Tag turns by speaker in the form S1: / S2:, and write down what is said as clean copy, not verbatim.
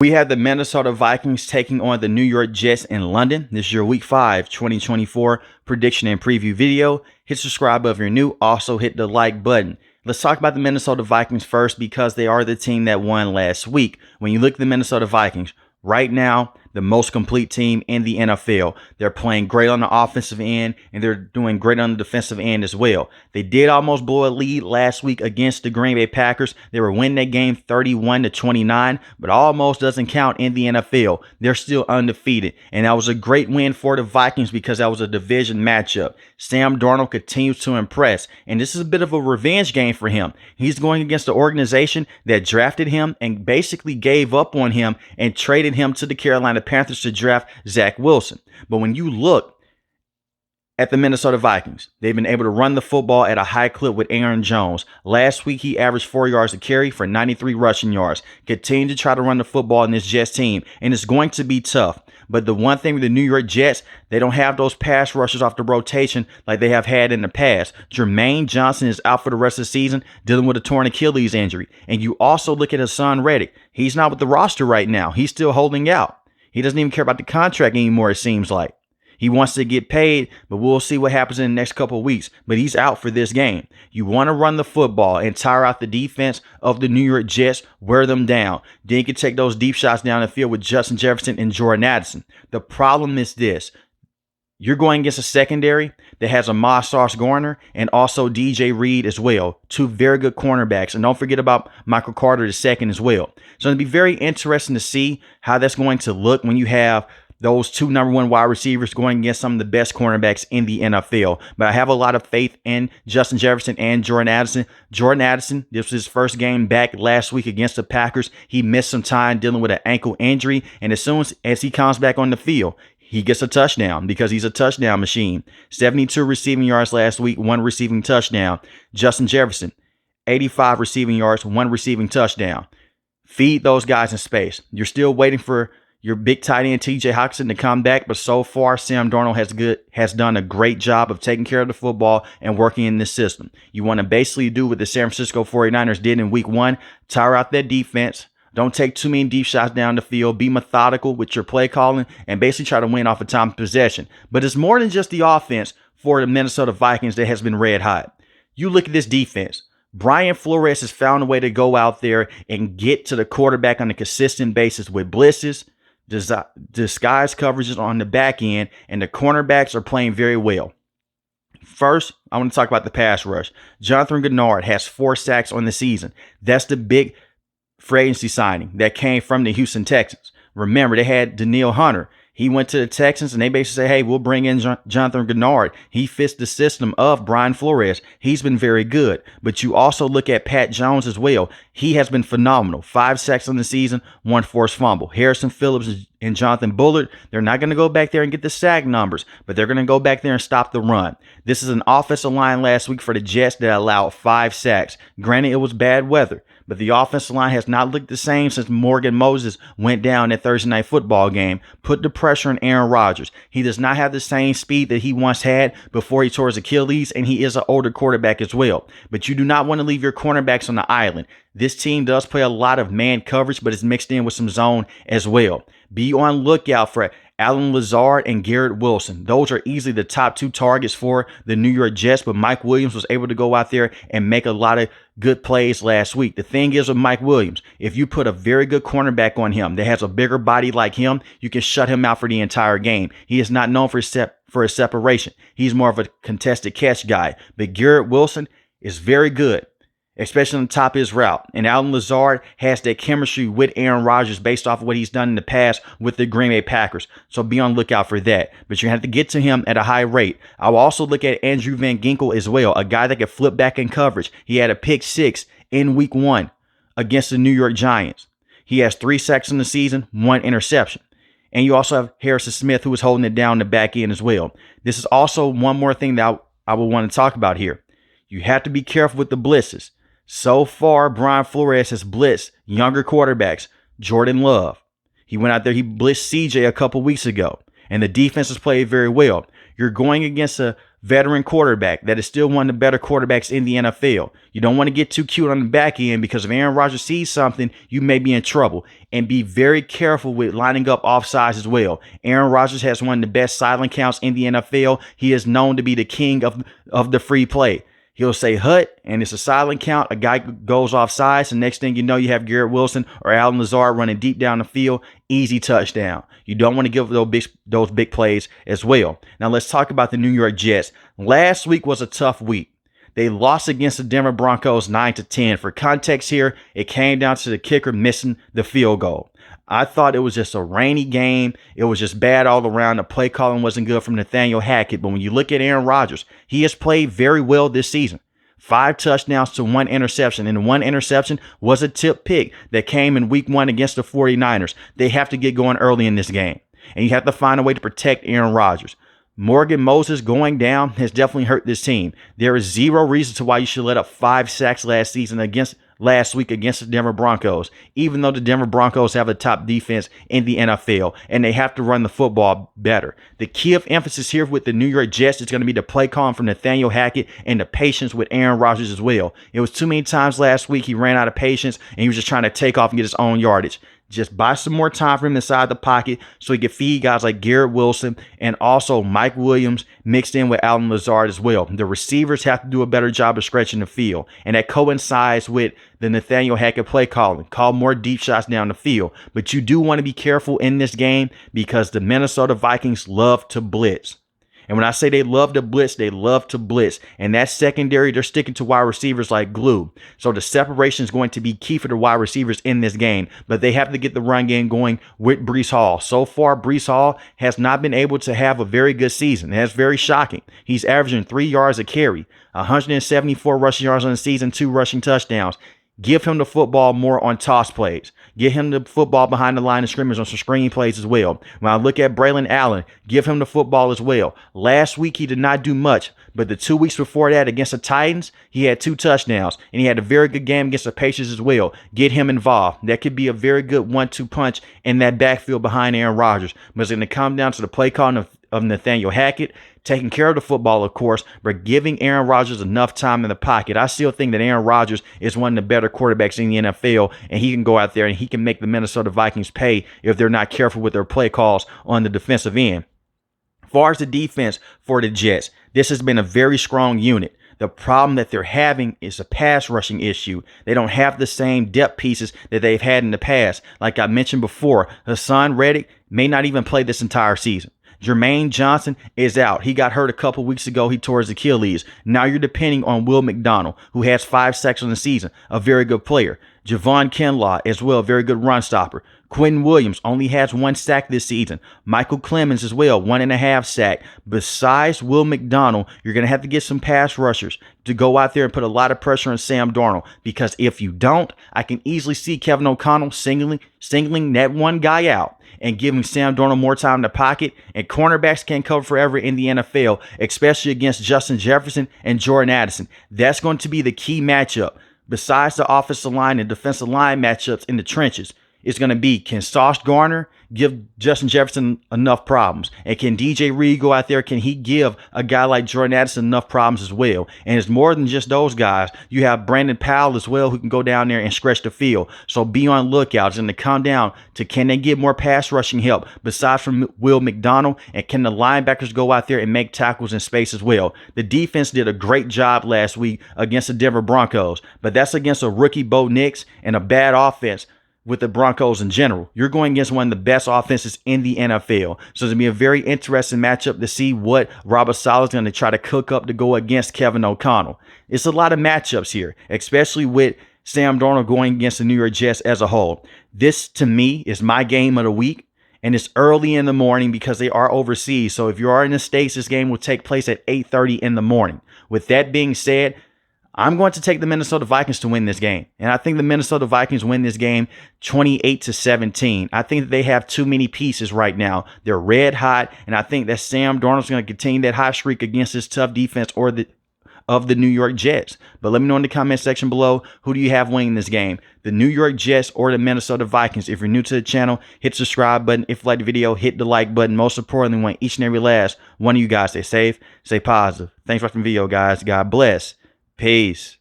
S1: We have the Minnesota Vikings taking on the New York Jets in London. This is your Week 5 2024 prediction and preview video. Hit subscribe if you're new. Also hit the like button. Let's talk about the Minnesota Vikings first because they are the team that won last week. When you look at the Minnesota Vikings, right now, the most complete team in the NFL. They're playing great on the offensive end, and they're doing great on the defensive end as well. They did almost blow a lead last week against the Green Bay Packers. They were winning that game 31-29, but almost doesn't count in the NFL. They're still undefeated, and that was a great win for the Vikings because that was a division matchup. Sam Darnold continues to impress, and this is a bit of a revenge game for him. He's going against the organization that drafted him and basically gave up on him and traded him to the Carolina Panthers to draft Zach Wilson. But when you look at the Minnesota Vikings, they've been able to run the football at a high clip with Aaron Jones. Last week, he averaged 4 yards a carry for 93 rushing yards. Continue to try to run the football in this Jets team, and it's going to be tough. But the one thing with the New York Jets, they don't have those pass rushers off the rotation like they have had in the past. Jermaine Johnson is out for the rest of the season, dealing with a torn Achilles injury. And you also look at Hassan Reddick. He's not with the roster right now. He's still holding out. He doesn't even care about the contract anymore, it seems like. He wants to get paid, but we'll see what happens in the next couple of weeks. But he's out for this game. You want to run the football and tire out the defense of the New York Jets, wear them down. Then you can take those deep shots down the field with Justin Jefferson and Jordan Addison. The problem is this. You're going against a secondary that has Ahmad Sauce-Gardner and also DJ Reed as well. Two very good cornerbacks. And don't forget about Michael Carter II as well. So it'll be very interesting to see how that's going to look when you have those two #1 wide receivers going against some of the best cornerbacks in the NFL. But I have a lot of faith in Justin Jefferson and Jordan Addison. Jordan Addison, this was his first game back last week against the Packers. He missed some time dealing with an ankle injury. And as soon as he comes back on the field, he gets a touchdown because he's a touchdown machine. 72 receiving yards last week, 1 receiving touchdown. Justin Jefferson, 85 receiving yards, 1 receiving touchdown. Feed those guys in space. You're still waiting for your big tight end TJ Hockenson to come back, but so far Sam Darnold has done a great job of taking care of the football and working in this system. You want to basically do what the San Francisco 49ers did in week 1, tire out that defense. Don't take too many deep shots down the field. Be methodical with your play calling and basically try to win off a time of possession. But it's more than just the offense for the Minnesota Vikings that has been red hot. You look at this defense. Brian Flores has found a way to go out there and get to the quarterback on a consistent basis with blitzes, disguise coverages on the back end, and the cornerbacks are playing very well. First, I want to talk about the pass rush. Jonathan Gennard has 4 sacks on the season. That's the big free agency signing that came from the Houston Texans. Remember, they had Danielle Hunter. He went to the Texans, and they basically said, hey, we'll bring in Jonathan Gennard. He fits the system of Brian Flores. He's been very good. But you also look at Pat Jones as well. He has been phenomenal. 5 sacks on the season, 1 forced fumble. Harrison Phillips and Jonathan Bullard, they're not going to go back there and get the sack numbers, but they're going to go back there and stop the run. This is an offensive line last week for the Jets that allowed 5 sacks. Granted, it was bad weather, but the offensive line has not looked the same since Morgan Moses went down that Thursday night football game. Put the pressure on Aaron Rodgers. He does not have the same speed that he once had before he tore his Achilles, and he is an older quarterback as well. But you do not want to leave your cornerbacks on the island. This team does play a lot of man coverage, but it's mixed in with some zone as well. Be on lookout for Allen Lazard and Garrett Wilson. Those are easily the top 2 targets for the New York Jets, but Mike Williams was able to go out there and make a lot of good plays last week. The thing is with Mike Williams, if you put a very good cornerback on him that has a bigger body like him, you can shut him out for the entire game. He is not known for his separation. He's more of a contested catch guy, but Garrett Wilson is very good, especially on the top of his route. And Allen Lazard has that chemistry with Aaron Rodgers based off of what he's done in the past with the Green Bay Packers. So be on lookout for that. But you have to get to him at a high rate. I will also look at Andrew Van Ginkel as well, a guy that can flip back in coverage. He had a pick 6 in week 1 against the New York Giants. He has 3 sacks in the season, 1 interception. And you also have Harrison Smith, who is holding it down the back end as well. This is also one more thing that I would want to talk about here. You have to be careful with the blitzes. So far, Brian Flores has blitzed younger quarterbacks. Jordan Love. He went out there, he blitzed CJ a couple weeks ago, and the defense has played very well. You're going against a veteran quarterback that is still one of the better quarterbacks in the NFL. You don't want to get too cute on the back end, because if Aaron Rodgers sees something, you may be in trouble. And be very careful with lining up offsides as well. Aaron Rodgers has one of the best silent counts in the NFL. He is known to be the king of the free play. He'll say hut, and it's a silent count. A guy goes off sides, and next thing you know, you have Garrett Wilson or Allen Lazard running deep down the field. Easy touchdown. You don't want to give those big plays as well. Now, let's talk about the New York Jets. Last week was a tough week. They lost against the Denver Broncos 9-10. For context here, it came down to the kicker missing the field goal. I thought it was just a rainy game. It was just bad all around. The play calling wasn't good from Nathaniel Hackett. But when you look at Aaron Rodgers, he has played very well this season. 5 touchdowns to 1 interception. And the 1 interception was a tip pick that came in week 1 against the 49ers. They have to get going early in this game. And you have to find a way to protect Aaron Rodgers. Morgan Moses going down has definitely hurt this team. There is zero reason to why you should let up 5 sacks last week against the Denver Broncos, even though the Denver Broncos have the top defense in the NFL, and they have to run the football better. The key of emphasis here with the New York Jets is going to be the play calling from Nathaniel Hackett and the patience with Aaron Rodgers as well. It was too many times last week he ran out of patience and he was just trying to take off and get his own yardage. Just buy some more time for him inside the pocket so he can feed guys like Garrett Wilson and also Mike Williams mixed in with Allen Lazard as well. The receivers have to do a better job of stretching the field, and that coincides with the Nathaniel Hackett play calling. Call more deep shots down the field. But you do want to be careful in this game because the Minnesota Vikings love to blitz. And when I say they love to blitz, they love to blitz. And that secondary, they're sticking to wide receivers like glue. So the separation is going to be key for the wide receivers in this game. But they have to get the run game going with Breece Hall. So far, Breece Hall has not been able to have a very good season. That's very shocking. He's averaging 3 yards a carry, 174 rushing yards on the season, 2 rushing touchdowns. Give him the football more on toss plays. Get him the football behind the line of scrimmage on some screen plays as well. When I look at Braylon Allen, give him the football as well. Last week, he did not do much, but the 2 weeks before that against the Titans, he had 2 touchdowns, and he had a very good game against the Patriots as well. Get him involved. That could be a very good 1-2 punch in that backfield behind Aaron Rodgers. But it's going to come down to the play calling of Nathaniel Hackett, taking care of the football, of course, but giving Aaron Rodgers enough time in the pocket. I still think that Aaron Rodgers is one of the better quarterbacks in the NFL, and he can go out there and he can make the Minnesota Vikings pay if they're not careful with their play calls on the defensive end. As far as the defense for the Jets, this has been a very strong unit. The problem that they're having is a pass rushing issue. They don't have the same depth pieces that they've had in the past. Like I mentioned before, Hassan Reddick may not even play this entire season. Jermaine Johnson is out. He got hurt a couple weeks ago. He tore his Achilles. Now you're depending on Will McDonald, who has 5 sacks on the season, a very good player. Javon Kinlaw as well, a very good run stopper. Quentin Williams only has 1 sack this season. Michael Clemens as well, 1.5 sack. Besides Will McDonald, you're going to have to get some pass rushers to go out there and put a lot of pressure on Sam Darnold. Because if you don't, I can easily see Kevin O'Connell singling that one guy out and giving Sam Darnold more time in the pocket. And cornerbacks can't cover forever in the NFL, especially against Justin Jefferson and Jordan Addison. That's going to be the key matchup. Besides the offensive line and defensive line matchups in the trenches, it's going to be, can Sauce Gardner give Justin Jefferson enough problems? And can DJ Reed go out there? Can he give a guy like Jordan Addison enough problems as well? And it's more than just those guys. You have Brandon Powell as well, who can go down there and stretch the field. So be on lookout. It's going to come down to, can they get more pass rushing help besides from Will McDonald? And can the linebackers go out there and make tackles in space as well? The defense did a great job last week against the Denver Broncos, but that's against a rookie Bo Nix and a bad offense with the Broncos in general. You're going against one of the best offenses in the NFL. So it's going to be a very interesting matchup to see what Robert Saleh is going to try to cook up to go against Kevin O'Connell. It's a lot of matchups here, especially with Sam Darnold going against the New York Jets as a whole. This, to me, is my game of the week. And it's early in the morning because they are overseas. So if you are in the States, this game will take place at 8:30 in the morning. With that being said, I'm going to take the Minnesota Vikings to win this game. And I think the Minnesota Vikings win this game 28-17. I think that they have too many pieces right now. They're red hot. And I think that Sam Darnold's going to continue that hot streak against this tough defense of the New York Jets. But let me know in the comment section below, who do you have winning this game? The New York Jets or the Minnesota Vikings? If you're new to the channel, hit the subscribe button. If you like the video, hit the like button. Most importantly, want each and every last one of you guys stay safe, stay positive. Thanks for watching the video, guys. God bless. Peace.